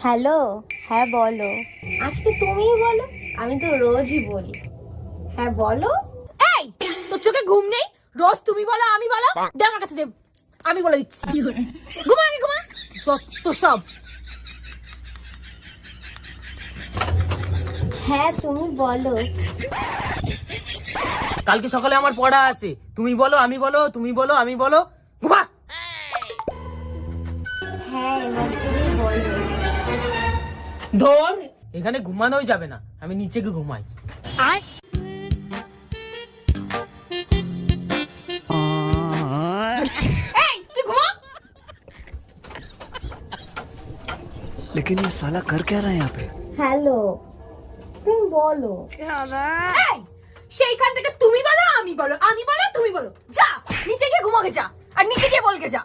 Hello, হ্যাঁ বলো। আজকে তুমিই বলো, আমি তো রোজই বলি। হ্যাঁ বলো। এই তোর চোখে ঘুম নেই? রোজ তুমি বলো আমি বলো। দে আমার কাছে দে, আমি বলে দিচ্ছি। ঘুমা আগে ঘুমা, যত সব। হ্যাঁ তুমি বলো। কালকে সকালে আমার পড়া আছে, তুমি বলো আমি বলো, তুমি বলো আমি বলো। ঘুমা। হ্যাঁ এবার তুমি বলো। ধর, এখানে ঘুমানোই যাবে না, আমি নিচে গিয়ে ঘুমাই। এই তুই ঘুমা। लेकिन ये साला कर क्या रहा है यहाँ पे? হ্যালো তুমি বলো। এই সেইখান থেকে তুমি বলো আমি বলো, আমি বলো তুমি বলো। যা নিচে গিয়ে ঘুমাকে যা, আর নিচে গিয়ে বলকে যা।